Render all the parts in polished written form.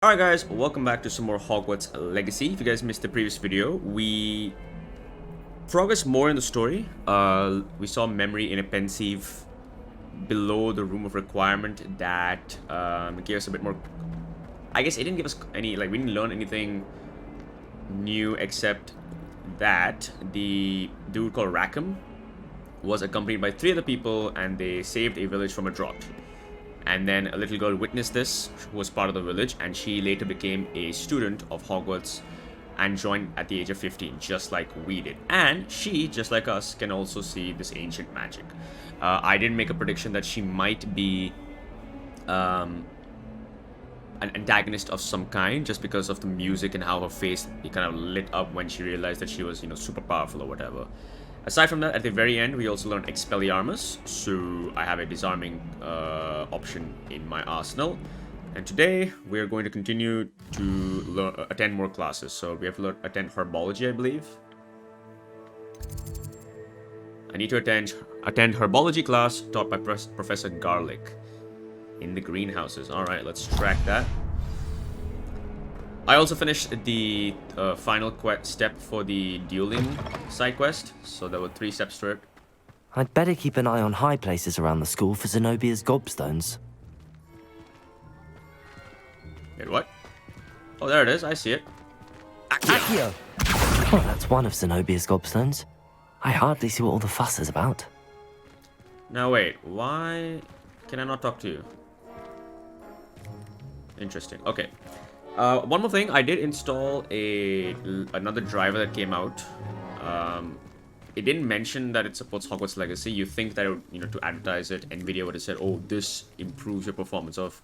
Alright guys, welcome back to some more Hogwarts Legacy. If you guys missed the previous video, we progressed more in the story. We saw Memory in a pensive below the room of requirement that gave us a bit more... I guess it didn't give us any, we didn't learn anything new except that the dude called Rackham was accompanied by 3 other people and they saved a village from a drought. And then a little girl witnessed this, who was part of the village, and she later became a student of Hogwarts and joined at the age of 15, just like we did. And she, just like us, can also see this ancient magic. I did make a prediction that she might be an antagonist of some kind, just because of the music and how her face kind of lit up when she realized that she was, super powerful or whatever. Aside from that, at the very end, we also learned Expelliarmus, so I have a disarming option in my arsenal. And today, we are going to continue to attend more classes. So we have to attend Herbology, I believe. I need to attend Herbology class taught by Professor Garlick in the greenhouses. Alright, let's track that. I also finished the final step for the dueling side quest, so there were 3 steps to it. I'd better keep an eye on high places around the school for Zenobia's gobstones. Wait, what? Oh, there it is, I see it. Accio! Oh, that's one of Zenobia's gobstones. I hardly see what all the fuss is about. Now wait, why can I not talk to you? Interesting, okay. One more thing, I did install another driver that came out. It didn't mention that it supports Hogwarts Legacy. You think that, to advertise it, NVIDIA would have said, oh, this improves your performance of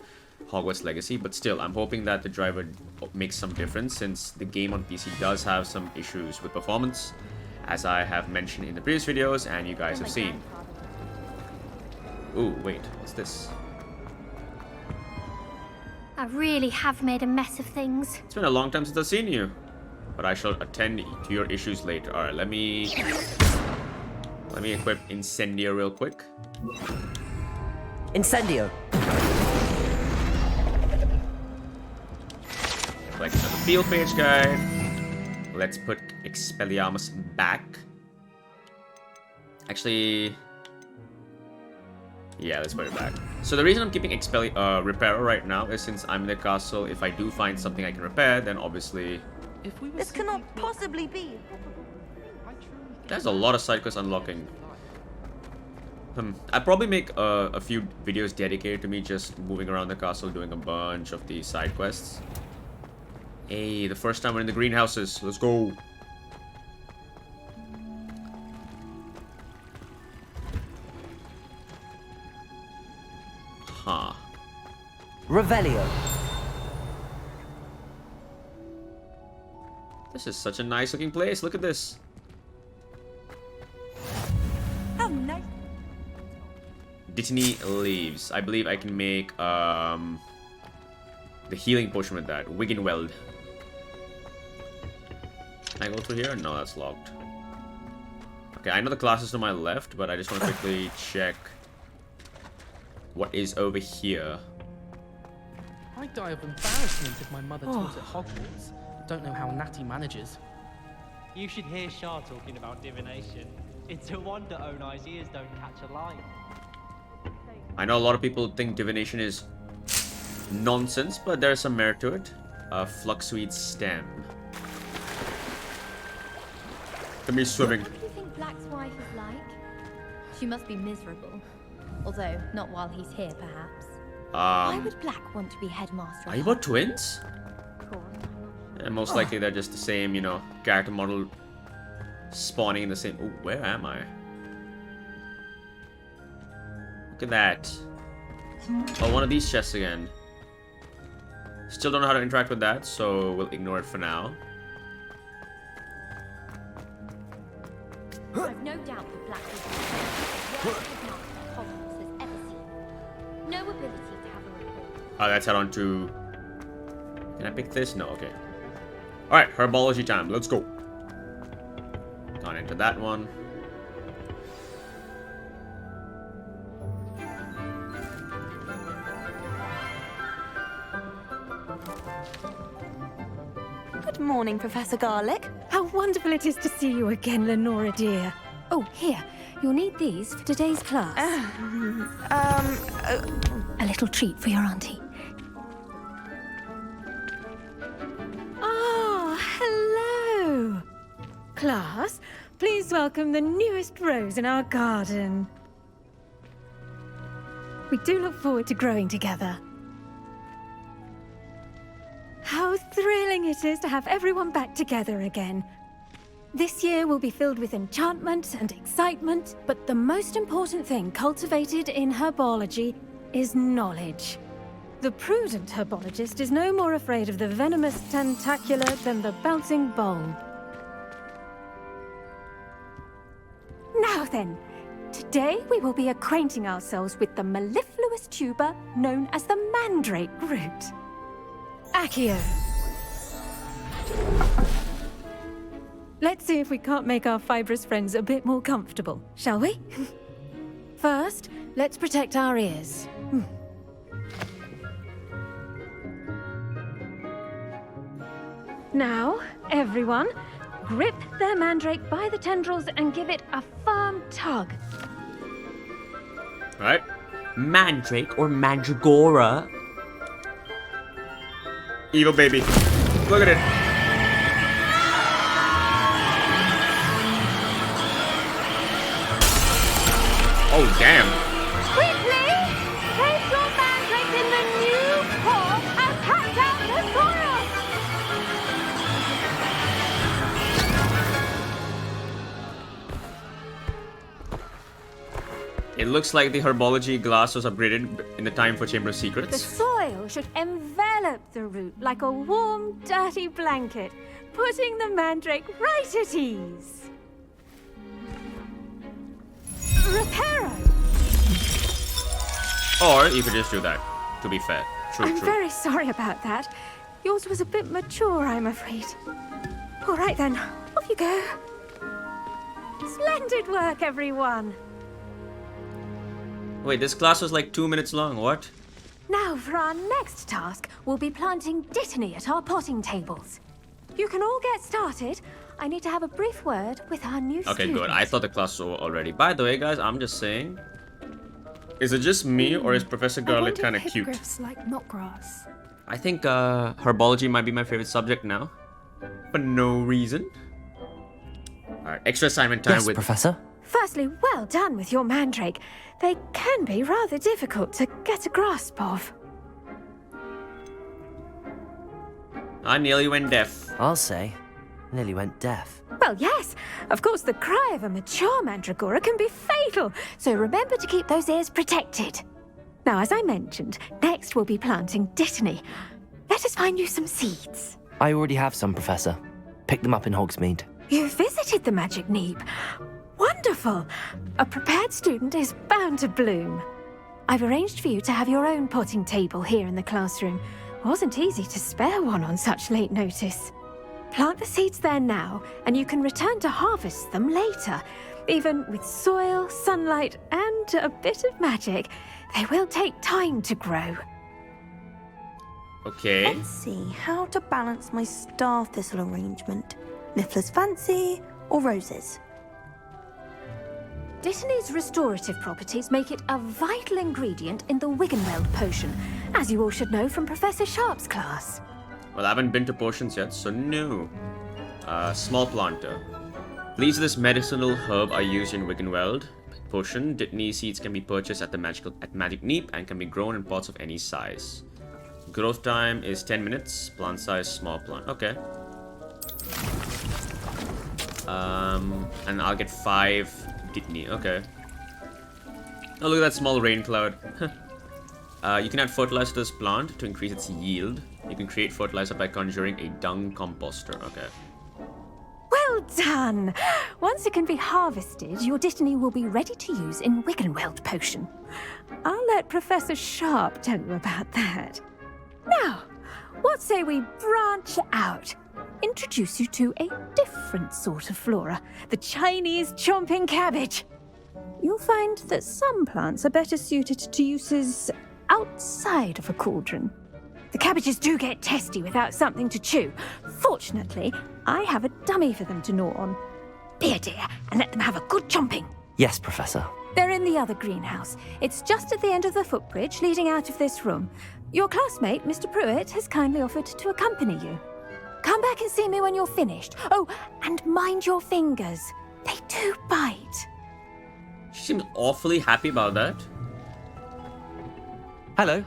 Hogwarts Legacy. But still, I'm hoping that the driver makes some difference, since the game on PC does have some issues with performance, as I have mentioned in the previous videos and you guys have seen. Ooh, wait, what's this? I really have made a mess of things. It's been a long time since I've seen you, but I shall attend to your issues later. Alright, let me equip Incendio real quick. Incendio! Collect another field page guide. Let's put Expelliarmus back. Actually... yeah, let's put it back. So the reason I'm keeping Repairer right now is since I'm in the castle, if I do find something I can repair, then obviously... This cannot possibly be. There's a lot of side quests unlocking. I'd probably make a few videos dedicated to me just moving around the castle, doing a bunch of these side quests. Hey, the first time we're in the greenhouses. Let's go. Huh. Revelio. This is such a nice looking place. Look at this. How nice. Dittany leaves. I believe I can make the healing potion with that. Wiggenweld. Can I go through here? No, that's locked. Okay, I know the class is to my left, but I just want to quickly check what is over here. I'd die of embarrassment if my mother taught at Hogwarts. Don't know how Nattie manages. You should hear Shah talking about divination. It's a wonder Onai's ears don't catch a line. I know a lot of people think divination is nonsense, but there's some merit to it. Fluxweed stem. Let me swimming. What do you think Black's wife is like? She must be miserable. Although, not while he's here, perhaps. Why would Black want to be headmaster? Are you about twins? Cool. And most likely they're just the same, character model spawning in the same... Oh, where am I? Look at that. Oh, one of these chests again. Still don't know how to interact with that, so we'll ignore it for now. I've no doubt that Black is the worst headmaster Hogwarts has ever seen. No ability to have a report. Let's head on to... Can I pick this? No, okay. Alright, Herbology time. Let's go. Can't enter that one. Good morning, Professor Garlick. How wonderful it is to see you again, Lenora dear. Oh, here. You'll need these for today's class. A little treat for your auntie. Oh, hello. Class, please welcome the newest rose in our garden. We do look forward to growing together. How thrilling it is to have everyone back together again. This year will be filled with enchantment and excitement, but the most important thing cultivated in herbology is knowledge. The prudent herbologist is no more afraid of the venomous tentacula than the bouncing bulb. Now then, today we will be acquainting ourselves with the mellifluous tuber known as the mandrake root. Accio. Let's see if we can't make our fibrous friends a bit more comfortable, shall we? First, let's protect our ears. Now, everyone, grip their mandrake by the tendrils and give it a firm tug. Right? Mandrake or mandragora. Evil baby. Look at it. Oh, damn. Quickly! Place your mandrake in the new pot and cut out the soil! It looks like the herbology glass was upgraded in the time for Chamber of The Secrets. soil should envelop the root like a warm, dirty blanket, putting the mandrake right at ease. Reparo! Or you could just do that, to be fair. True, I'm true. very sorry about that. Yours was a bit mature, I'm afraid. All right then, off you go. Splendid work, everyone. Wait, this class was like 2 minutes long, what? Now for our next task, we'll be planting dittany at our potting tables. You can all get started. I need to have a brief word with our new Okay, student. good. I thought the class was over already. By the way, guys, I'm just saying. Is it just me, or is Professor Garlick kind of cute? Like knotgrass. I think herbology might be my favorite subject now. For no reason. Alright, extra assignment time Yes, with... Professor? Firstly, well done with your mandrake. They can be rather difficult to get a grasp of. I nearly went deaf. I'll say. Nearly went deaf. Well, yes. Of course, the cry of a mature mandragora can be fatal, so remember to keep those ears protected. Now, as I mentioned, next we'll be planting dittany. Let us find you some seeds. I already have some, Professor. Picked them up in Hogsmeade. You visited the Magic Neep. Wonderful! A prepared student is bound to bloom. I've arranged for you to have your own potting table here in the classroom. Wasn't easy to spare one on such late notice. Plant the seeds there now, and you can return to harvest them later. Even with soil, sunlight, and a bit of magic, they will take time to grow. Okay. Let's see how to balance my star thistle arrangement. Niffler's fancy or roses? Dittany's restorative properties make it a vital ingredient in the Wiggenweld potion, as you all should know from Professor Sharp's class. Well, I haven't been to potions yet, so no. Small planter. Leaves of this medicinal herb are used in Wiggenweld potion. Dittany seeds can be purchased at the Magic Neep and can be grown in pots of any size. Growth time is 10 minutes. Plant size, small plant. Okay. And I'll get 5 dittany. Okay. Oh, look at that small rain cloud. You can add fertilizer to this plant to increase its yield. You can create fertilizer by conjuring a dung composter. Okay. Well done! Once it can be harvested, your dittany will be ready to use in Wiggenweld potion. I'll let Professor Sharp tell you about that. Now, what say we branch out? Introduce you to a different sort of flora, the Chinese chomping cabbage. You'll find that some plants are better suited to uses outside of a cauldron. The cabbages do get testy without something to chew. Fortunately, I have a dummy for them to gnaw on. Be a dear and let them have a good chomping. Yes, Professor. They're in the other greenhouse. It's just at the end of the footbridge leading out of this room. Your classmate, Mr. Pruitt, has kindly offered to accompany you. Come back and see me when you're finished. Oh, and mind your fingers. They do bite. She seems awfully happy about that. Hello.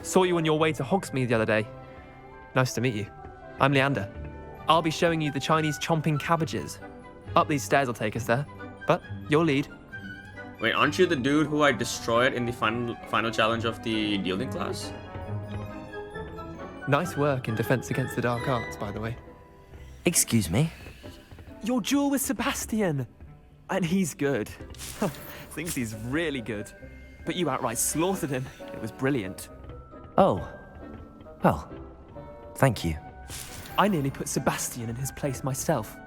Saw you on your way to Hogsmeade the other day. Nice to meet you. I'm Leander. I'll be showing you the Chinese chomping cabbages. Up these stairs will take us there, but your lead. Wait, aren't you the dude who I destroyed in the final challenge of the Dealing class? Nice work in Defense Against the Dark Arts, by the way. Excuse me? Your duel with Sebastian! And he's good. Thinks he's really good. But you outright slaughtered him. It was brilliant. Oh. Well, thank you. I nearly put Sebastian in his place myself.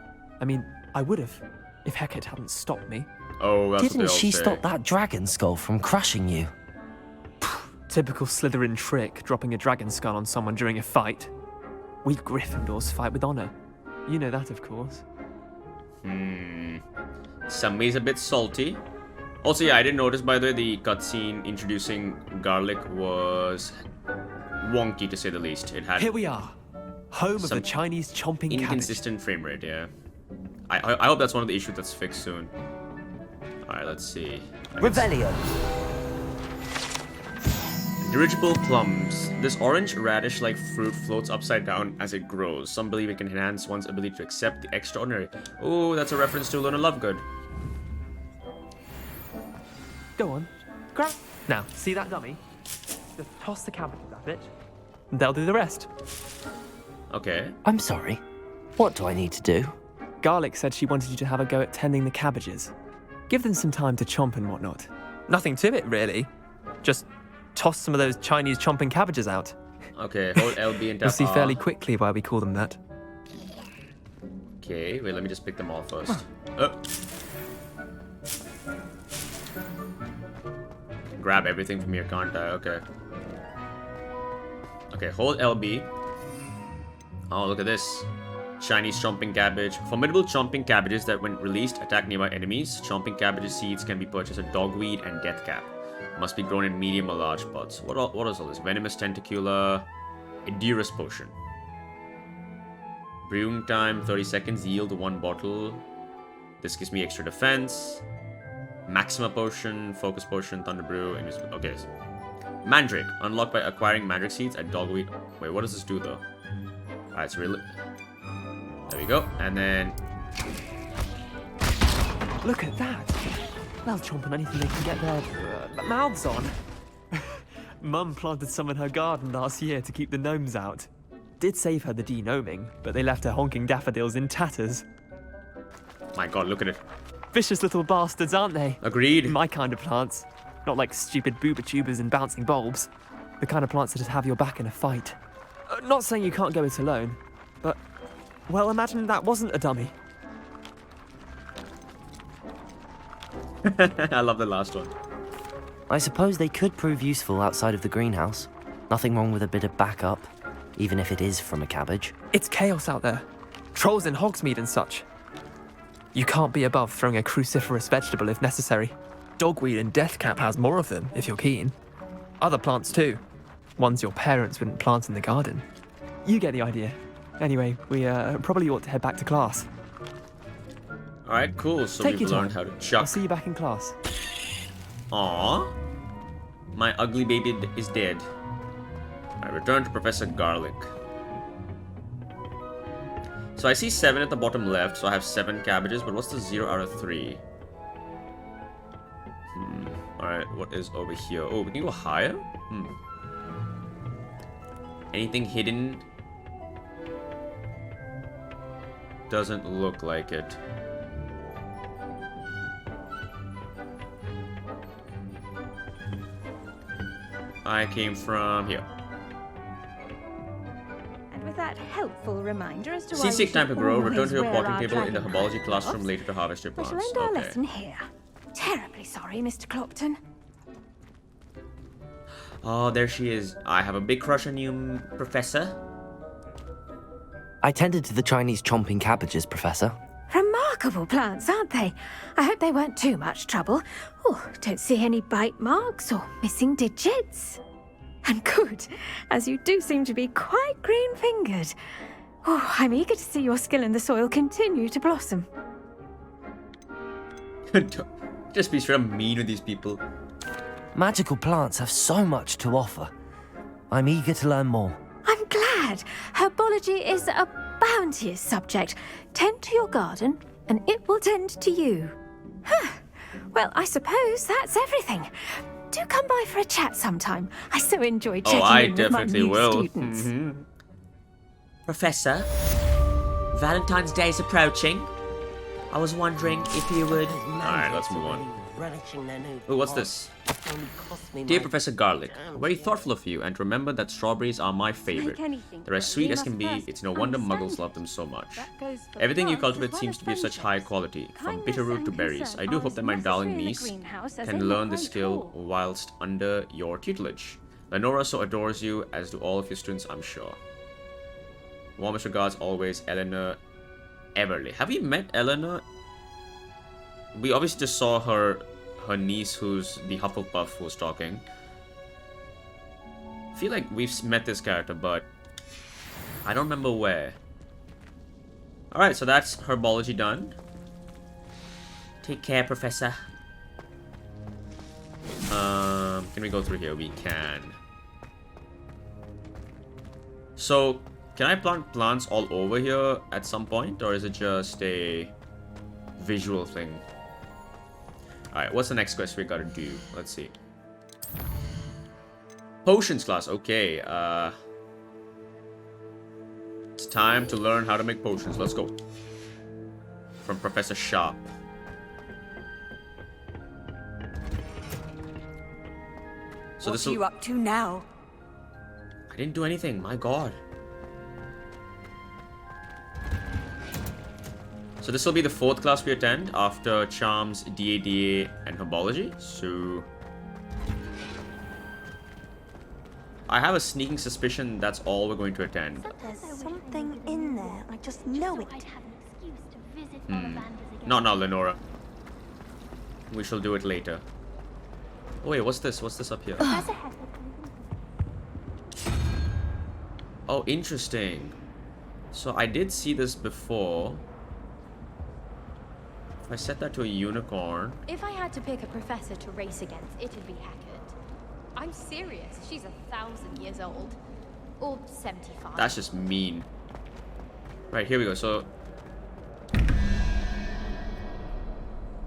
I mean, I would have, if Hecate hadn't stopped me. Oh, that's Didn't what they all she say. stop that dragon skull from crushing you? Typical Slytherin trick, dropping a dragon skull on someone during a fight. We Gryffindors fight with honor. You know that, of course. Somebody's a bit salty. Also, yeah, I didn't notice, by the way, the cutscene introducing Garlick was wonky, to say the least. It had Here we are, home of the some Chinese chomping cabbage. inconsistent frame rate, yeah. I hope that's one of the issues that's fixed soon. Alright, let's see. Revelio. Dirigible plums. This orange radish-like fruit floats upside down as it grows. Some believe it can enhance one's ability to accept the extraordinary. Oh, that's a reference to Luna Lovegood. Go on, grab. Now, see that dummy? Just toss the cabbages at it, and they'll do the rest. Okay. I'm sorry. What do I need to do? Garlick said she wanted you to have a go at tending the cabbages. Give them some time to chomp and whatnot. Nothing to it, really. Just toss some of those Chinese chomping cabbages out. Okay, hold LB and tap You'll see R. fairly quickly why we call them that. Okay, wait, let me just pick them all first. Grab everything from here, can't I? Okay. Okay, hold LB. Oh, look at this. Chinese chomping cabbage. Formidable chomping cabbages that, when released, attack nearby enemies. Chomping cabbage seeds can be purchased at Dogweed and Deathcap. Must be grown in medium or large pots. What is all this? Venomous Tentacula. Edurus Potion. Brewing time, 30 seconds. Yield 1 bottle. This gives me extra defense. Maxima Potion. Focus Potion. Thunder Brew. Okay. Mandrake. Unlocked by acquiring Mandrake seeds at Dogweed. Wait, what does this do, though? Alright, it's really... There we go. And then... Look at that. They'll chomp on anything they can get their mouths on. Mum planted some in her garden last year to keep the gnomes out. Did save her the de-gnoming, but they left her honking daffodils in tatters. My god, look at it. Vicious little bastards, aren't they? Agreed. My kind of plants. Not like stupid booba tubers and bouncing bulbs. The kind of plants that just have your back in a fight. Not saying you can't go it alone, but... Well, imagine that wasn't a dummy. I love the last one. I suppose they could prove useful outside of the greenhouse. Nothing wrong with a bit of backup, even if it is from a cabbage. It's chaos out there. Trolls in Hogsmeade and such. You can't be above throwing a cruciferous vegetable if necessary. Dogweed and Deathcap has more of them, if you're keen. Other plants too. Ones your parents wouldn't plant in the garden. You get the idea. Anyway, we probably ought to head back to class. Alright, cool. So Take we've your learned time. how to I'll chuck. see you back in class. Aww. My ugly baby is dead. I return to Professor Garlick. So I see 7 at the bottom left, so I have 7 cabbages, but what's the 0 out of 3? Alright, what is over here? Oh, we can go higher? Anything hidden? Doesn't look like it. I came from here. And with that helpful reminder as to why Seasick time to grow. Return to your potting potting table in the Herbology classroom later to harvest your We plants. shall end our Okay. lesson here. Terribly sorry, Mr. Clopton. Oh, there she is. I have a big crush on you, Professor. I tended to the Chinese chomping cabbages, Professor. Remarkable plants, aren't they? I hope they weren't too much trouble. Oh, don't see any bite marks or missing digits. And good, as you do seem to be quite green-fingered. Oh, I'm eager to see your skill in the soil continue to blossom. Just be straight up mean with these people. Magical plants have so much to offer. I'm eager to learn more. I'm glad. Herbology is a bounteous subject. Tend to your garden, and it will tend to you. Huh. Well, I suppose that's everything. Do come by for a chat sometime. I so enjoy checking in with my new students. Mm-hmm. Professor, Valentine's Day is approaching. I was wondering if you would... Alright, let's move on. Oh, what's this? Dear Professor Garlick, very thoughtful of you, and remember that strawberries are my favorite. They're as sweet as can be, it's no wonder muggles love them so much. Everything you cultivate seems to be of such high quality, from bitterroot to berries. I do hope that my darling niece can learn this skill whilst under your tutelage. Lenora so adores you, as do all of your students, I'm sure. Warmest regards always, Eleanor Everly. Have you met Eleanor? We obviously just saw her niece, who's the Hufflepuff, who was talking. I feel like we've met this character, but I don't remember where. Alright, so that's Herbology done. Take care, Professor. Can we go through here? We can. So, can I plant plants all over here at some point, or is it just a visual thing? Alright, what's the next quest we gotta do? Let's see. Potions class, okay. It's time to learn how to make potions. Let's go. From Professor Sharp. So what are you up to now? I didn't do anything, my god. So this will be the 4th class we attend after Charms, DADA, and Herbology. So I have a sneaking suspicion that's all we're going to attend. There's something in there. I just know it. Not now, Lenora. We shall do it later. Oh wait, what's this? What's this up here? Oh, interesting. So I did see this before. If I set that to a unicorn... If I had to pick a professor to race against, it'd be Hackett. I'm serious. She's 1,000 years old. Or 75. That's just mean. Right, here we go. So...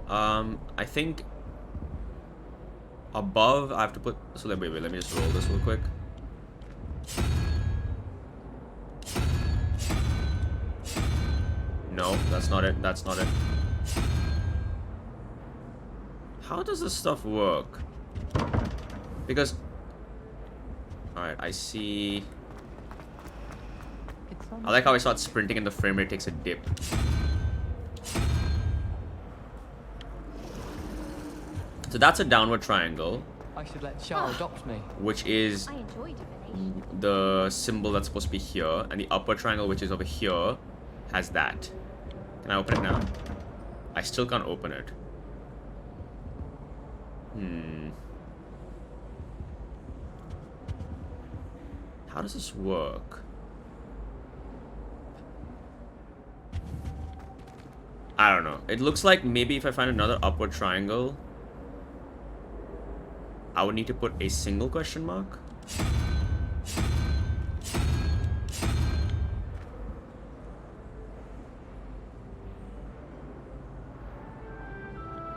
I think... above, I have to put... So wait, let me just roll this real quick. No, that's not it. That's not it. How does this stuff work? Because... Alright, I see... I like how I start sprinting and the frame rate takes a dip. So that's a downward triangle. I should let Charles adopt me. Which is I enjoy divination. the symbol that's supposed to be here. And the upper triangle, which is over here, has that. Can I open it now? I still can't open it. How does this work? I don't know. It looks like maybe if I find another upward triangle, I would need to put a single question mark.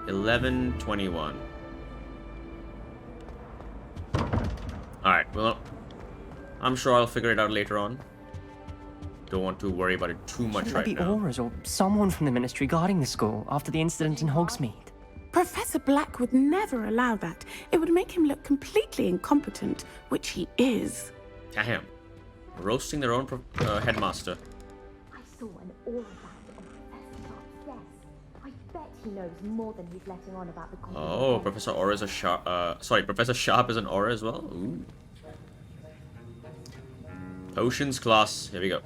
$11.21. Alright, well, I'm sure I'll figure it out later on. Don't want to worry about it too much right now. Shouldn't there be Auras or someone from the Ministry guarding the school after the incident in Hogsmeade? Professor Black would never allow that. It would make him look completely incompetent, which he is. Damn. Roasting their own headmaster. I saw an aura band on Professor Black's desk. I bet he knows more than he's letting on about the Oh, Professor Aura is a Sharp. Professor Sharp is an Aura as well. Ooh. Potions class. Here we go.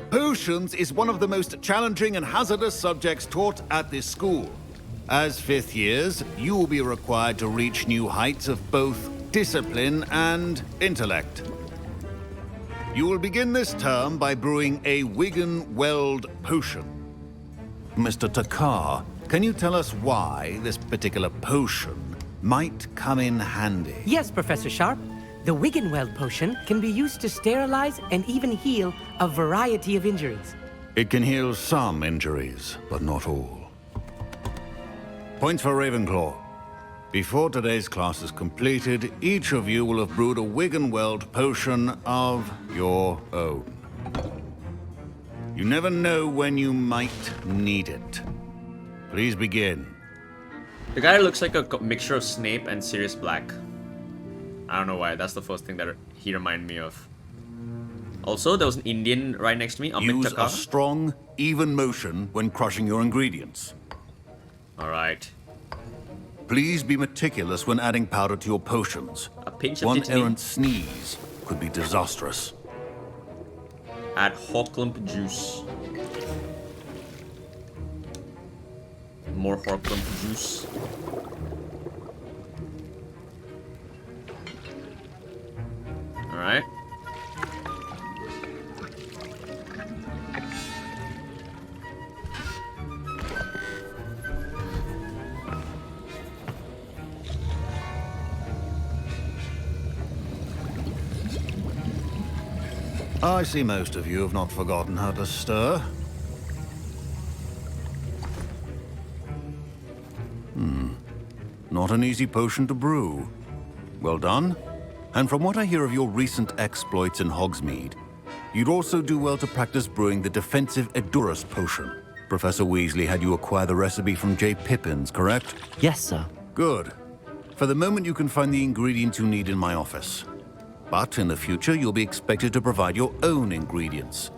Potions is one of the most challenging and hazardous subjects taught at this school. As 5th years, you will be required to reach new heights of both discipline and intellect. You will begin this term by brewing a Wigan-Weld potion. Mr. Takar, can you tell us why this particular potion might come in handy? Yes, Professor Sharp. The Wigan-Weld potion can be used to sterilize and even heal a variety of injuries. It can heal some injuries, but not all. Points for Ravenclaw. Before today's class is completed, each of you will have brewed a Wigan-Weld potion of your own. You never know when you might need it. Please begin. The guy looks like a mixture of Snape and Sirius Black. I don't know why, that's the first thing that he reminded me of. Also, there was an Indian right next to me, Amit Use Takar. a strong, even motion when crushing your ingredients. Alright. Please be meticulous when adding powder to your potions. A pinch of One Titany. errant sneeze could be disastrous. Add Horklump juice. More Horklump juice. Alright. I see most of you have not forgotten how to stir. Not an easy potion to brew. Well done. And from what I hear of your recent exploits in Hogsmeade, you'd also do well to practice brewing the defensive Edurus potion. Professor Weasley had you acquire the recipe from J. Pippins, correct? Yes, sir. Good. For the moment, you can find the ingredients you need in my office. But in the future, you'll be expected to provide your own ingredients.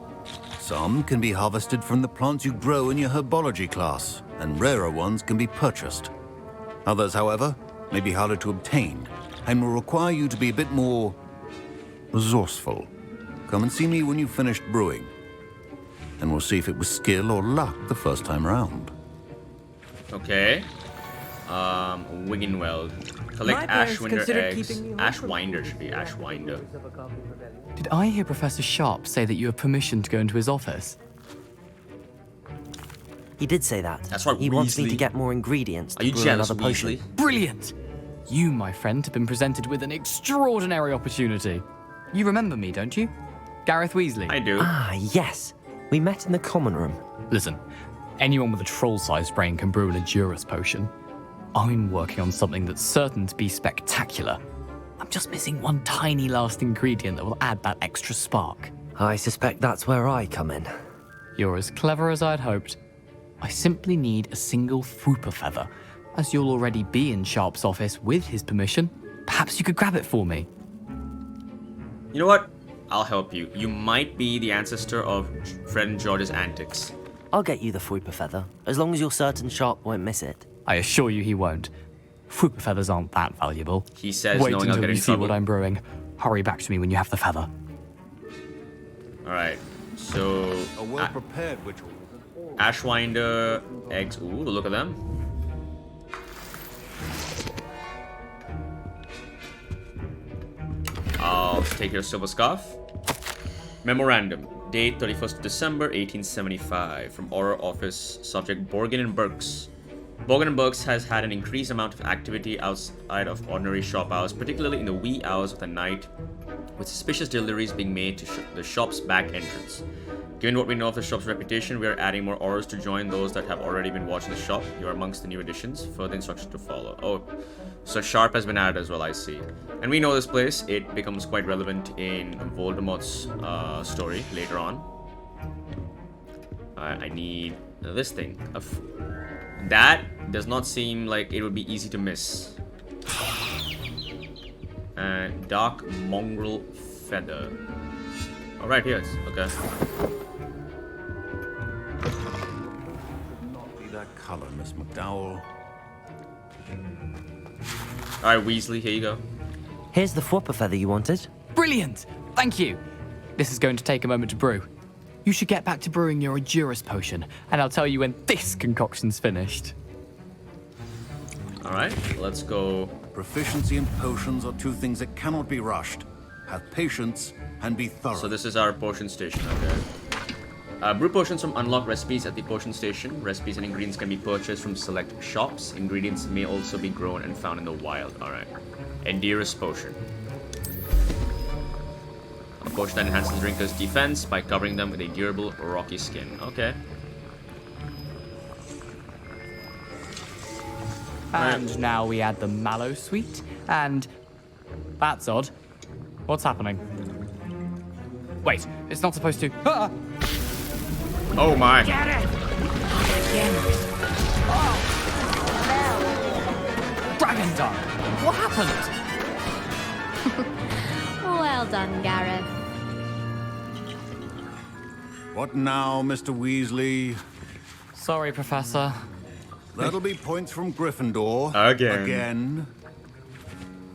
Some can be harvested from the plants you grow in your Herbology class, and rarer ones can be purchased. Others, however, may be harder to obtain, and will require you to be a bit more resourceful. Come and see me when you've finished brewing, and we'll see if it was skill or luck the first time round. Okay. Wigan-Weld. Collect Ashwinder eggs. Ashwinder should be Ashwinder. Did I hear Professor Sharp say that you have permission to go into his office? He did say that. That's right, He wants me Weasley. to get more ingredients to Are you brew jealous, another potion. Weasley? Brilliant! You, my friend, have been presented with an extraordinary opportunity. You remember me, don't you? Gareth Weasley. I do. Ah, yes. We met in the common room. Listen, anyone with a troll-sized brain can brew an Edurus potion. I'm working on something that's certain to be spectacular. I'm just missing one tiny last ingredient that will add that extra spark. I suspect that's where I come in. You're as clever as I'd hoped. I simply need a single Fwooper feather. As you'll already be in Sharp's office with his permission, perhaps you could grab it for me. You know what? I'll help you. You might be the ancestor of Fred and George's antics. I'll get you the Fwooper feather, as long as you're certain Sharp won't miss it. I assure you he won't. Fwooper feathers aren't that valuable. He says, Wait knowing I'll until get you in see trouble. what I'm brewing. Hurry back to me when you have the feather. Alright. So... A well-prepared ritual. Ashwinder eggs. Ooh, look at them. I'll take your silver scarf. Memorandum. Date 31st December 1875. From Aura Office. Subject Borgin and Burks. Borgin and Burks has had an increased amount of activity outside of ordinary shop hours, particularly in the wee hours of the night, with suspicious deliveries being made to the shop's back entrance. Given what we know of the shop's reputation, we are adding more orders to join those that have already been watching the shop. You are amongst the new additions. Further instructions to follow. Oh, so Sharp has been added as well, I see. And we know this place. It becomes quite relevant in Voldemort's story later on. I need this thing. That does not seem like it would be easy to miss. And dark mongrel feather. Oh, right here. Okay. Not be that color, Miss McDowell. Alright, Weasley, here you go. Here's the Fwopper feather you wanted. Brilliant! Thank you. This is going to take a moment to brew. You should get back to brewing your Adurus potion, and I'll tell you when this concoction's finished. Alright, let's go. Proficiency and potions are two things that cannot be rushed. Have patience and be thorough. So this is our potion station, okay. Brew potions from unlocked recipes at the potion station. Recipes and ingredients can be purchased from select shops. Ingredients may also be grown and found in the wild. Alright. Endurus potion. A potion that enhances drinkers' defense by covering them with a durable, rocky skin. Okay. And now we add the mallow sweet, and that's odd. What's happening? Wait, it's not supposed to. Ah! Oh my! Get it! Dragon Dog! What happened? Well done, Gareth. What now, Mr. Weasley? Sorry, Professor. That'll be points from Gryffindor. Again.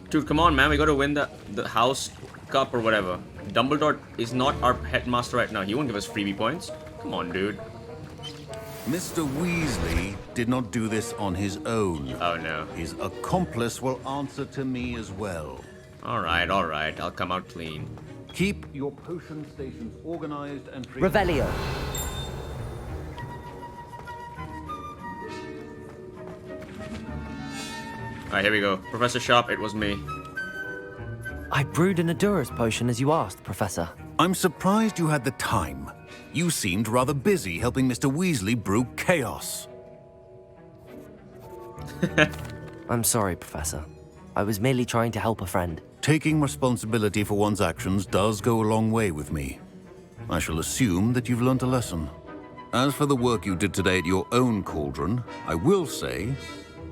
Dude, come on, man. We gotta win the house cup or whatever. Dumbledore is not our headmaster right now. He won't give us freebie points. Come on, dude. Mr. Weasley did not do this on his own. Oh, no. His accomplice will answer to me as well. Alright, alright. I'll come out clean. Keep your potion stations organized and... Revelio. Alright, here we go. Professor Sharp, it was me. I brewed an Adurus potion as you asked, Professor. I'm surprised you had the time. You seemed rather busy helping Mr. Weasley brew chaos. I'm sorry, Professor. I was merely trying to help a friend. Taking responsibility for one's actions does go a long way with me. I shall assume that you've learnt a lesson. As for the work you did today at your own cauldron, I will say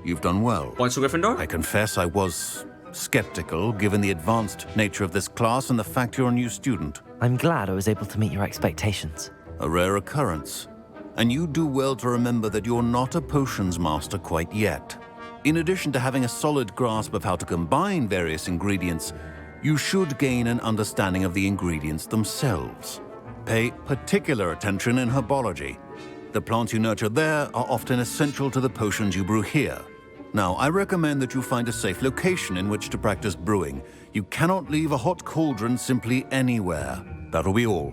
you've done well. Points to Gryffindor? I confess I was skeptical, given the advanced nature of this class and the fact you're a new student. I'm glad I was able to meet your expectations. A rare occurrence. And you do well to remember that you're not a potions master quite yet. In addition to having a solid grasp of how to combine various ingredients, you should gain an understanding of the ingredients themselves. Pay particular attention in herbology. The plants you nurture there are often essential to the potions you brew here. Now, I recommend that you find a safe location in which to practice brewing. You cannot leave a hot cauldron simply anywhere. That'll be all.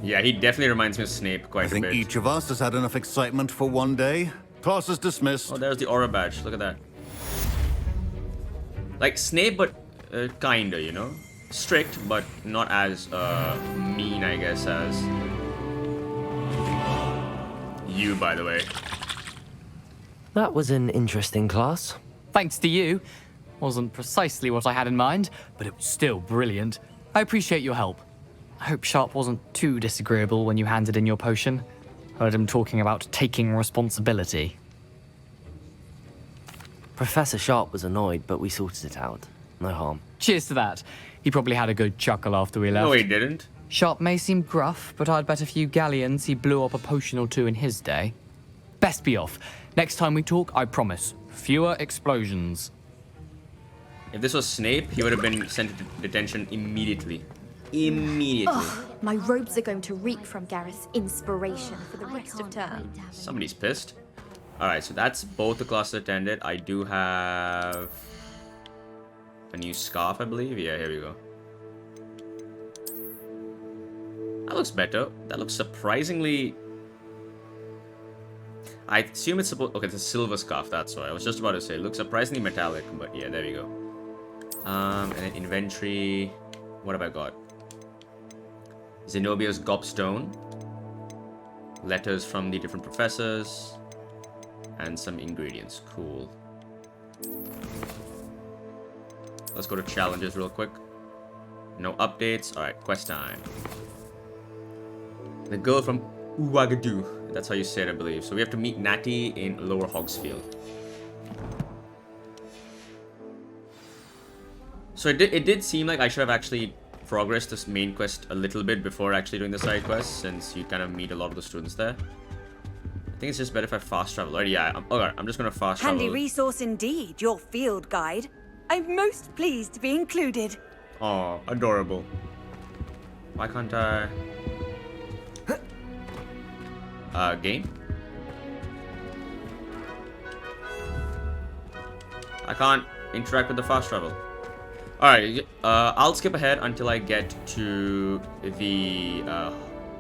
Yeah, he definitely reminds me of Snape quite a bit. I think each of us has had enough excitement for one day. Class is dismissed. Oh, there's the aura badge. Look at that. Like Snape, but kinda, you know? Strict, but not as mean, I guess, as you, by the way. That was an interesting class. Thanks to you. Wasn't precisely what I had in mind, but it was still brilliant. I appreciate your help. I hope Sharp wasn't too disagreeable when you handed in your potion. Heard him talking about taking responsibility. Professor Sharp was annoyed, but we sorted it out. No harm. Cheers to that. He probably had a good chuckle after we left. No, he didn't. Sharp may seem gruff, but I'd bet a few galleons he blew up a potion or two in his day. Best be off. Next time we talk, I promise, fewer explosions. If this was Snape, he would have been sent to detention immediately. Immediately. Ugh, my robes are going to reek from Gareth's inspiration for the rest of term. Somebody's pissed. Alright, so that's both the classes attended. I do have a new scarf, I believe. Yeah, here we go. That looks better. That looks surprisingly... I assume it's supposed... Okay, it's a silver scarf, that's why. I was just about to say. It looks surprisingly metallic, but yeah, there we go. And then inventory... What have I got? Zenobia's gobstone. Letters from the different professors. And some ingredients. Cool. Let's go to challenges real quick. No updates. Alright, quest time. The girl from Ouagadougou. That's how you say it, I believe. So we have to meet Nattie in Lower Hogsfield. So it did seem like I should have actually progressed this main quest a little bit before actually doing the side quests, since you kind of meet a lot of the students there. I think it's just better if I fast travel. Or yeah, I'm just gonna fast travel. Handy resource indeed, your field guide. I'm most pleased to be included. Oh, adorable. Why can't I... game? I can't interact with the fast travel. Alright, I'll skip ahead until I get to the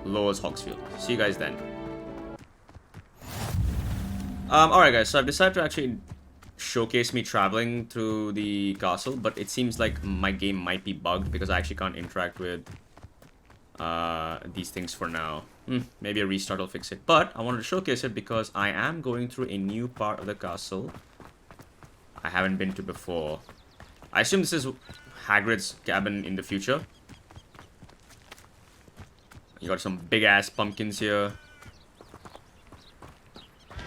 Lower's Hogsfield. See you guys then. Alright guys, so I've decided to actually showcase me traveling through the castle, but it seems like my game might be bugged because I actually can't interact with these things for now. Maybe a restart will fix it. But I wanted to showcase it because I am going through a new part of the castle I haven't been to before. I assume this is Hagrid's cabin in the future. You got some big ass pumpkins here.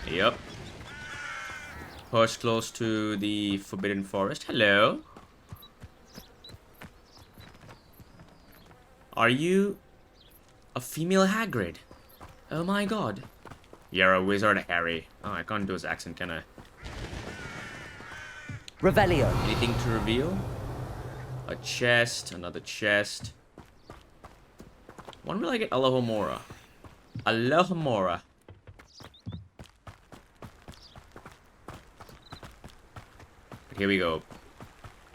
Yep. Perched close to the Forbidden Forest. Hello. Are you a female Hagrid? Oh my god. You're a wizard, Harry. Oh, I can't do his accent, can I? Revelio. Anything to reveal? A chest, another chest. When will I get Alohomora? Alohomora. Here we go.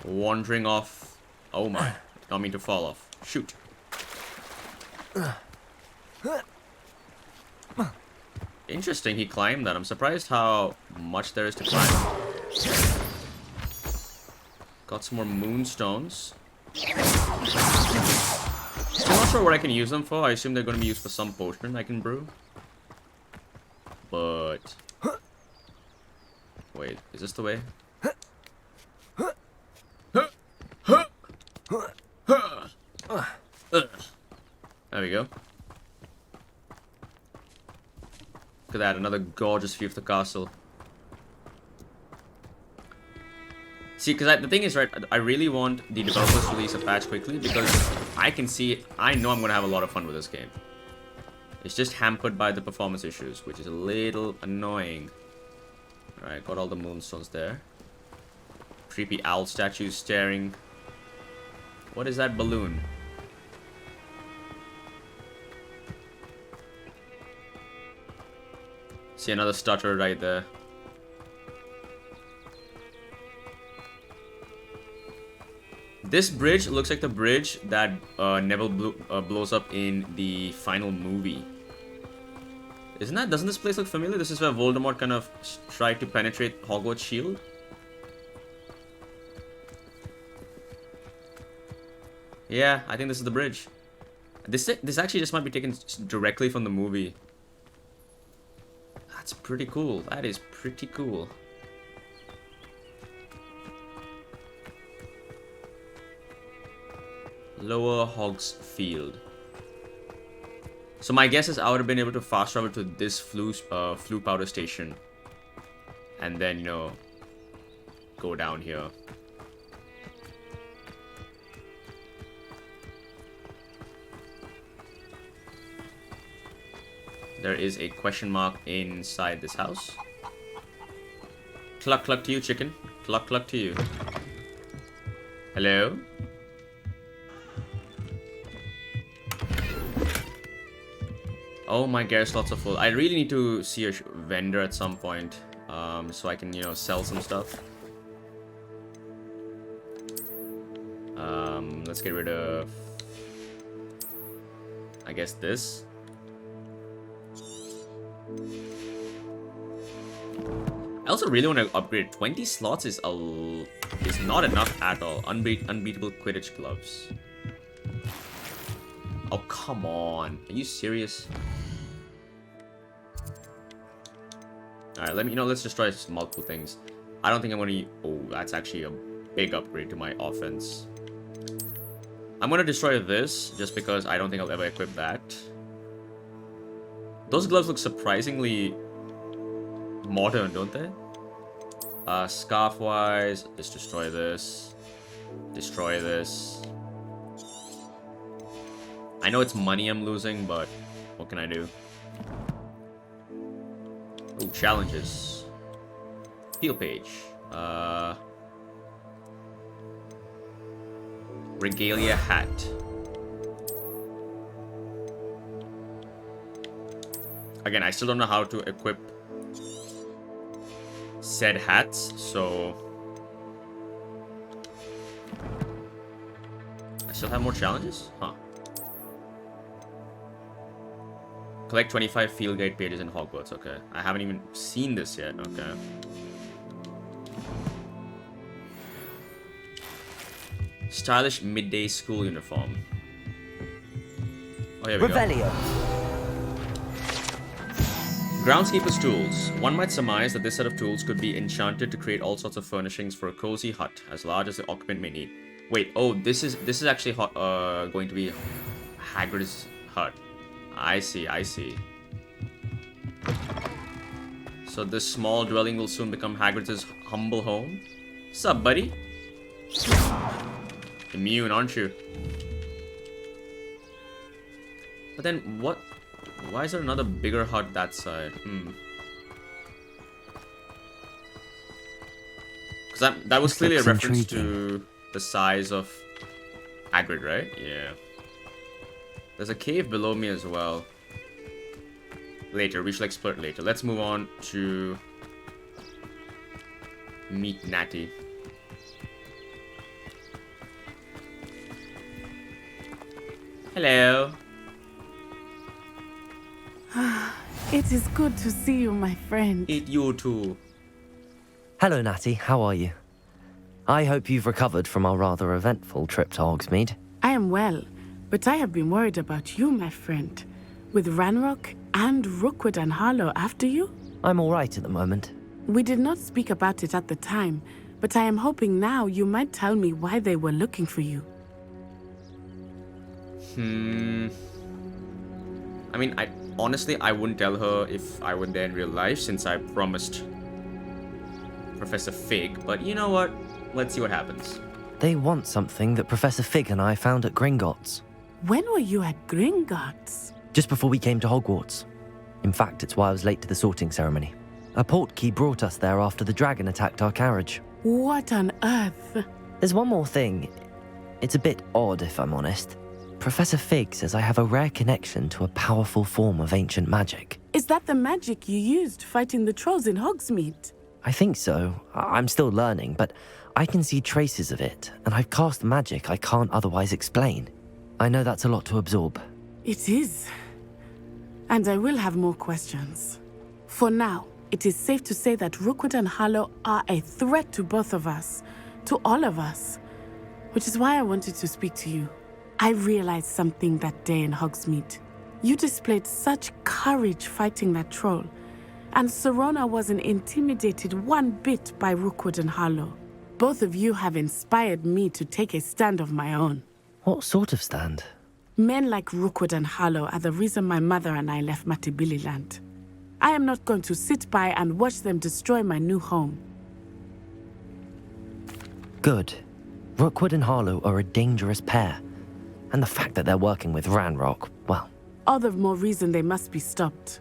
Wandering off. Oh my. Did not mean to fall off. Shoot. Interesting, he climbed that. I'm surprised how much there is to climb. Got some more moonstones. Still not sure what I can use them for. I assume they're going to be used for some potion I can brew. But... wait, is this the way? There we go. Look at that, another gorgeous view of the castle. See, because the thing is, right, I really want the developers to release a patch quickly because I can see, I know I'm going to have a lot of fun with this game. It's just hampered by the performance issues, which is a little annoying. Alright, got all the moonstones there. Creepy owl statues staring. What is that balloon? See another stutter right there. This bridge looks like the bridge that Neville blows up in the final movie. Doesn't this place look familiar? This is where Voldemort kind of tried to penetrate Hogwarts shield. Yeah, I think this is the bridge. This actually just might be taken directly from the movie. That's pretty cool. That is pretty cool. Lower Hogsfield. So my guess is I would have been able to fast travel to this flue powder station. And then, you know, go down here. There is a question mark inside this house. Cluck cluck to you, chicken. Cluck cluck to you. Hello? Oh, my gear slots are full. I really need to see a vendor at some point. So I can, you know, sell some stuff. Let's get rid of... I guess this. I also really want to upgrade. 20 slots is not enough at all. Unbeatable Quidditch gloves. Oh, come on. Are you serious? Alright, let's destroy multiple things. I don't think I'm going to... oh, that's actually a big upgrade to my offense. I'm going to destroy this, just because I don't think I'll ever equip that. Those gloves look surprisingly modern, don't they? Scarf-wise, let's destroy this. Destroy this. I know it's money I'm losing, but what can I do? Oh, challenges. Heal page. Regalia hat. Again, I still don't know how to equip said hats, so I still have more challenges? Huh. Collect 25 field guide pages in Hogwarts. Okay. I haven't even seen this yet. Okay. Stylish midday school uniform. Oh, here we Revelio. go. Groundskeeper's tools. One might surmise that this set of tools could be enchanted to create all sorts of furnishings for a cozy hut, as large as the occupant may need. Wait, oh, this is actually going to be Hagrid's hut. I see, I see. So this small dwelling will soon become Hagrid's humble home? Sup, buddy? Immune, aren't you? But then what? Why is there another bigger hut that side? Because that was clearly a reference to the size of Hagrid, right? Yeah. There's a cave below me as well. Later, we shall explore it later. Let's move on to meet Nattie. Hello. It is good to see you, my friend. You too. Hello, Nattie. How are you? I hope you've recovered from our rather eventful trip to Hogsmeade. I am well, but I have been worried about you, my friend. With Ranrock and Rookwood and Harlow after you? I'm all right at the moment. We did not speak about it at the time, but I am hoping now you might tell me why they were looking for you. I mean, honestly, I wouldn't tell her if I were there in real life, since I promised Professor Fig, but you know what? Let's see what happens. They want something that Professor Fig and I found at Gringotts. When were you at Gringotts? Just before we came to Hogwarts. In fact, it's why I was late to the sorting ceremony. A portkey brought us there after the dragon attacked our carriage. What on earth? There's one more thing. It's a bit odd, if I'm honest. Professor Fig says I have a rare connection to a powerful form of ancient magic. Is that the magic you used fighting the trolls in Hogsmeade? I think so. I'm still learning, but I can see traces of it, and I've cast magic I can't otherwise explain. I know that's a lot to absorb. It is. And I will have more questions. For now, it is safe to say that Rookwood and Harlow are a threat to both of us, to all of us, which is why I wanted to speak to you. I realized something that day in Hogsmeade. You displayed such courage fighting that troll, and Serona wasn't intimidated one bit by Rookwood and Harlow. Both of you have inspired me to take a stand of my own. What sort of stand? Men like Rookwood and Harlow are the reason my mother and I left Matabeleland. I am not going to sit by and watch them destroy my new home. Good. Rookwood and Harlow are a dangerous pair. And the fact that they're working with Ranrock, well... All the more reason they must be stopped.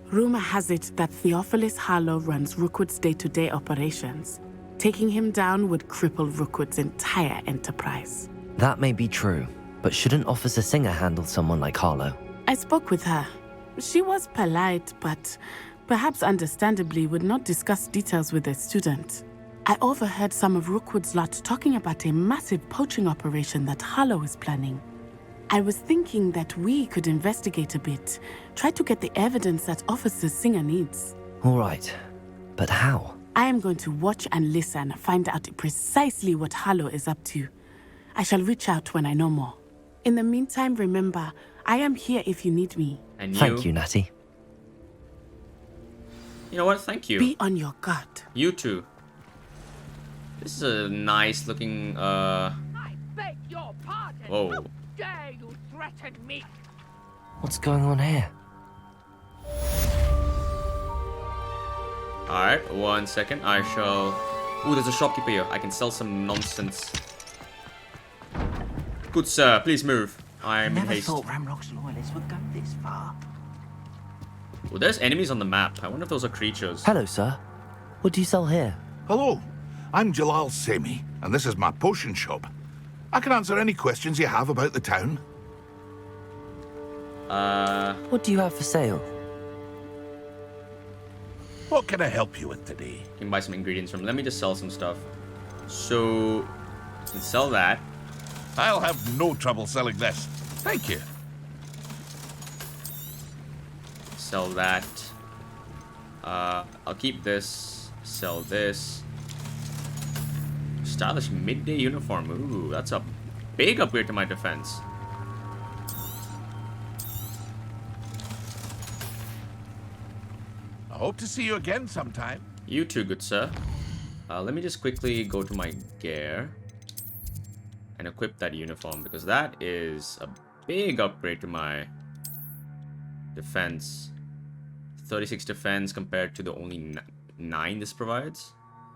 Rumor has it that Theophilus Harlow runs Rookwood's day-to-day operations. Taking him down would cripple Rookwood's entire enterprise. That may be true, but shouldn't Officer Singer handle someone like Harlow? I spoke with her. She was polite, but perhaps understandably would not discuss details with a student. I overheard some of Rookwood's lot talking about a massive poaching operation that Harlow is planning. I was thinking that we could investigate a bit, try to get the evidence that Officer Singer needs. All right, but how? I am going to watch and listen, find out precisely what Harlow is up to. I shall reach out when I know more. In the meantime, remember, I am here if you need me. And you? Thank you, Nattie. You know what? Thank you. Be on your guard. You too. This is a nice looking, I beg your pardon. Whoa. How dare you threaten me? What's going on here? Alright, 1 second. I shall... Ooh, there's a shopkeeper here. I can sell some nonsense. Good sir, please move. I'm in Never haste. thought Ramrock's loyalists would go this far. Well, there's enemies on the map. I wonder if those are creatures. Hello, sir. What do you sell here? Hello, I'm Jalal Semi, and this is my potion shop. I can answer any questions you have about the town. What do you have for sale? What can I help you with today? You can buy some ingredients from. Let me just sell some stuff. So, you can sell that. I'll have no trouble selling this. Thank you. Sell that. I'll keep this. Sell this. Stylish midday uniform. Ooh, that's a big upgrade to my defense. I hope to see you again sometime. You too, good sir. Let me just quickly go to my gear and equip that uniform, because that is a big upgrade to my defense. 36 defense compared to the only 9 this provides.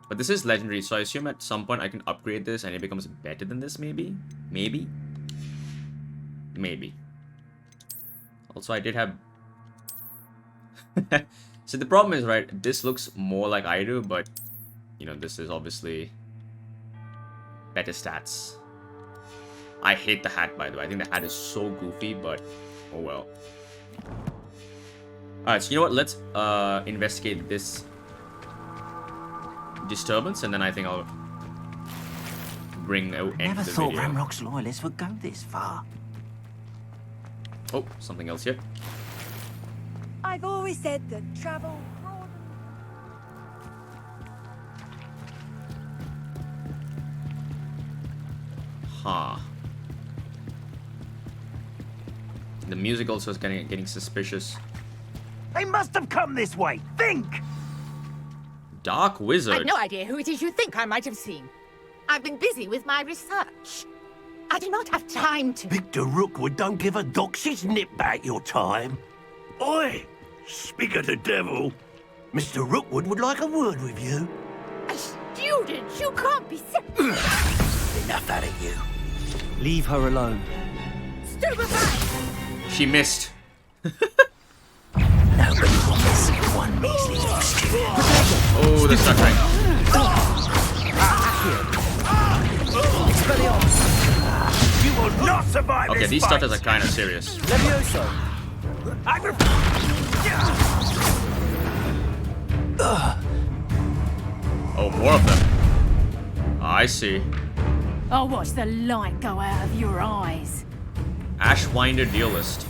But this is legendary, so I assume at some point I can upgrade this and it becomes better than this, maybe? Maybe? Maybe. Also, I did have... So the problem is, right, this looks more like I do, but, you know, this is obviously better stats. I hate the hat, by the way. I think the hat is so goofy, but oh well. Alright, so you know what? Let's investigate this disturbance, and then I think I'll bring an end Never to the thought video. Ramrock's loyalists would go this far. Oh, something else here. I've always said that travel broadens. Huh. The music also is getting suspicious. They must have come this way. Think! Dark Wizard. I've no idea who it is you think I might have seen. I've been busy with my research. I do not have time to... Victor Rookwood don't give a doxy's nip back your time. Oi! Speak of the devil. Mr. Rookwood would like a word with you. A student? You can't be Enough out of you. Leave her alone. Stupefied! She missed. Nobody wants one measly student. Oh, that's not right. You will not survive Okay, this these fight. starters are kind of serious. Levioso. Oh, more of them. I see. I'll watch the light go out of your eyes. Ashwinder Deal List.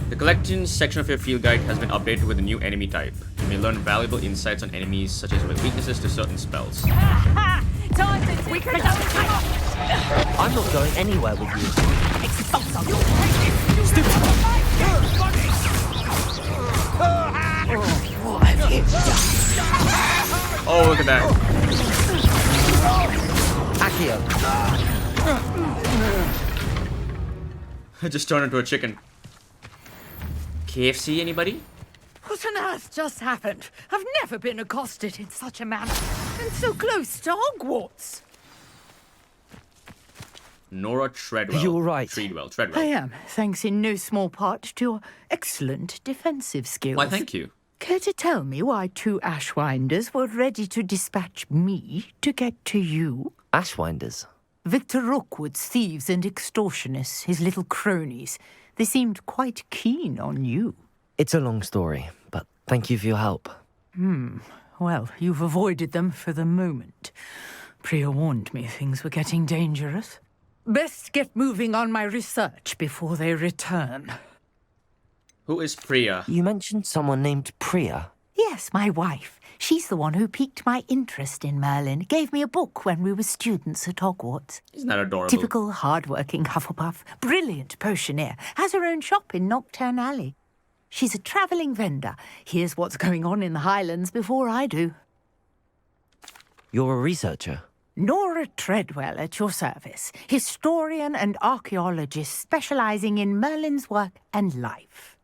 The collection section of your field guide has been updated with a new enemy type. You may learn valuable insights on enemies, such as weaknesses to certain spells. Time to we can I'm not going anywhere with you. What have you done? Oh, look at that. I just turned into a chicken. KFC, anybody? What on earth just happened? I've never been accosted in such a manner. And so close to Hogwarts. Nora Treadwell. You're right. Treadwell. I am, thanks in no small part to your excellent defensive skills. Why, thank you. Care to tell me why 2 Ashwinders were ready to dispatch me to get to you? Ashwinders? Victor Rookwood's thieves and extortionists, his little cronies. They seemed quite keen on you. It's a long story, but thank you for your help. Well, you've avoided them for the moment. Priya warned me things were getting dangerous. Best get moving on my research before they return. Who is Priya? You mentioned someone named Priya. Yes, my wife. She's the one who piqued my interest in Merlin. Gave me a book when we were students at Hogwarts. Isn't that adorable? Typical hard-working Hufflepuff. Brilliant potioneer. Has her own shop in Knockturn Alley. She's a travelling vendor. Hears what's going on in the Highlands before I do. You're a researcher? Nora Treadwell at your service. Historian and archaeologist specialising in Merlin's work and life.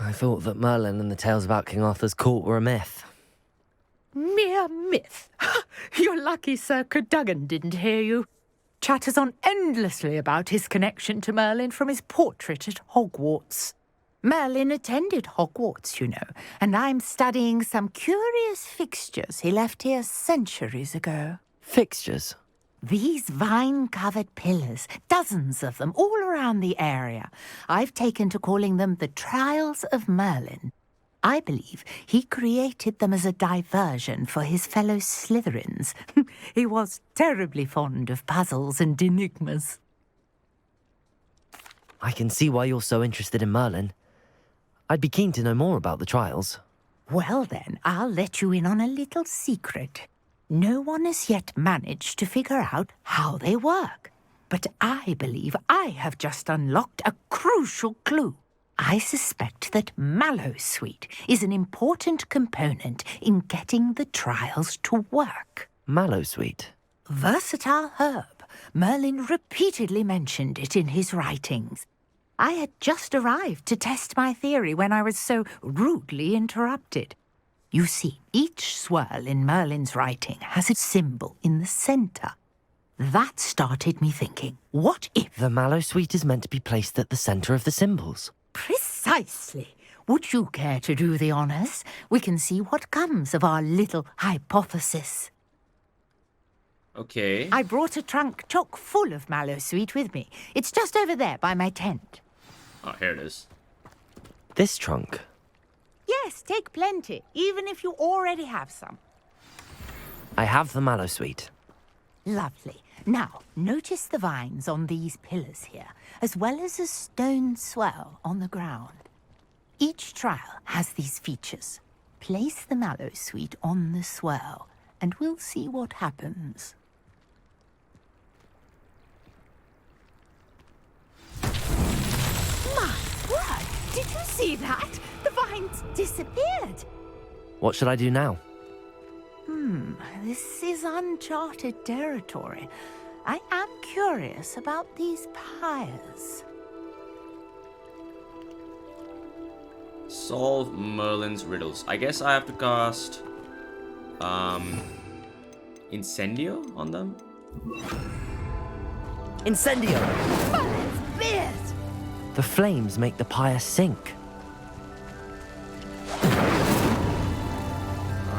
I thought that Merlin and the tales about King Arthur's court were a myth. Mere myth. You're lucky Sir Cadogan didn't hear you. chatters on endlessly about his connection to Merlin from his portrait at Hogwarts. Merlin attended Hogwarts, you know, and I'm studying some curious fixtures he left here centuries ago. Fixtures? These vine-covered pillars, dozens of them, all around the area. I've taken to calling them the Trials of Merlin. I believe he created them as a diversion for his fellow Slytherins. He was terribly fond of puzzles and enigmas. I can see why you're so interested in Merlin. I'd be keen to know more about the trials. Well then, I'll let you in on a little secret. No one has yet managed to figure out how they work. But I believe I have just unlocked a crucial clue. I suspect that Mallowsweet is an important component in getting the trials to work. Mallowsweet? Versatile herb. Merlin repeatedly mentioned it in his writings. I had just arrived to test my theory when I was so rudely interrupted. You see, each swirl in Merlin's writing has a symbol in the centre. That started me thinking, what if... The Mallowsweet is meant to be placed at the centre of the symbols. Precisely. Would you care to do the honours? We can see what comes of our little hypothesis. Okay. I brought a trunk chock full of Mallowsweet with me. It's just over there by my tent. Oh, here it is. This trunk? Yes, take plenty, even if you already have some. I have the Mallowsweet. Lovely. Now, notice the vines on these pillars here, as well as a stone swell on the ground. Each trial has these features. Place the Mallowsweet on the swell, and we'll see what happens. My word! Did you see that? The vines disappeared. What should I do now? This is uncharted territory. I am curious about these pyres. Solve Merlin's riddles. I guess I have to cast Incendio on them. Incendio! Merlin's beard! The flames make the pyre sink.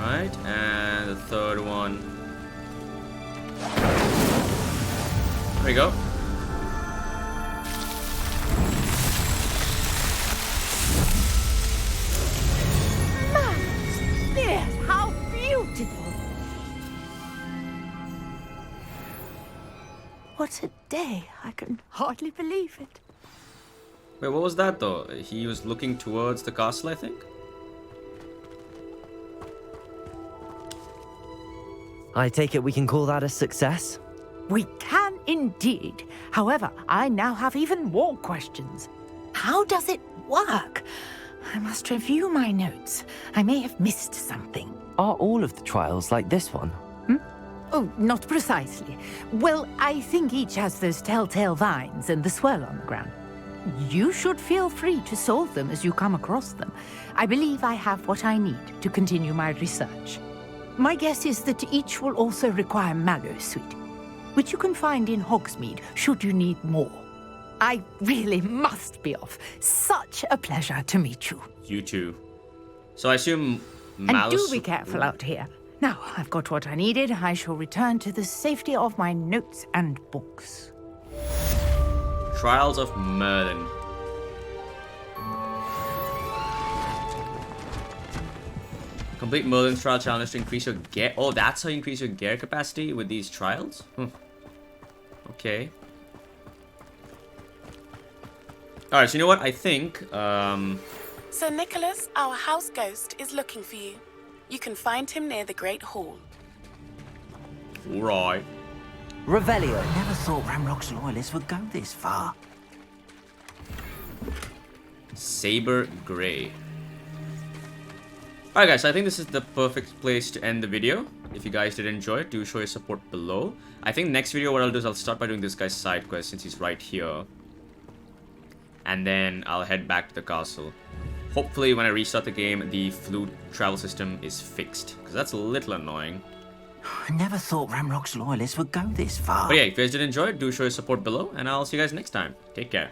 Alright, and the third one. There we go. Merlin's beard! How beautiful! What a day! I can hardly believe it. Wait, what was that though? He was looking towards the castle, I think? I take it we can call that a success? We can indeed. However, I now have even more questions. How does it work? I must review my notes. I may have missed something. Are all of the trials like this one? Oh, not precisely. Well, I think each has those telltale vines and the swirl on the ground. You should feel free to solve them as you come across them. I believe I have what I need to continue my research. My guess is that each will also require Mallowsweet, which you can find in Hogsmeade should you need more. I really must be off. Such a pleasure to meet you. You too. So I assume And do be careful out here. Now, I've got what I needed. I shall return to the safety of my notes and books. Trials of Merlin. Complete Merlin's trial challenge to increase your gear. Oh, that's how you increase your gear capacity with these trials? Okay. Alright, so you know what? I think, Sir Nicholas, our house ghost, is looking for you. You can find him near the Great Hall. Alright. Revelio. I never thought Ramrock's loyalists would go this far. Saber Grey. Alright guys, so I think this is the perfect place to end the video. If you guys did enjoy it, do show your support below. I think next video what I'll do is I'll start by doing this guy's side quest since he's right here. And then I'll head back to the castle. Hopefully when I restart the game, the flute travel system is fixed. Because that's a little annoying. I never thought Ramrock's loyalists would go this far. But yeah, if you guys did enjoy it, do show your support below, and I'll see you guys next time. Take care.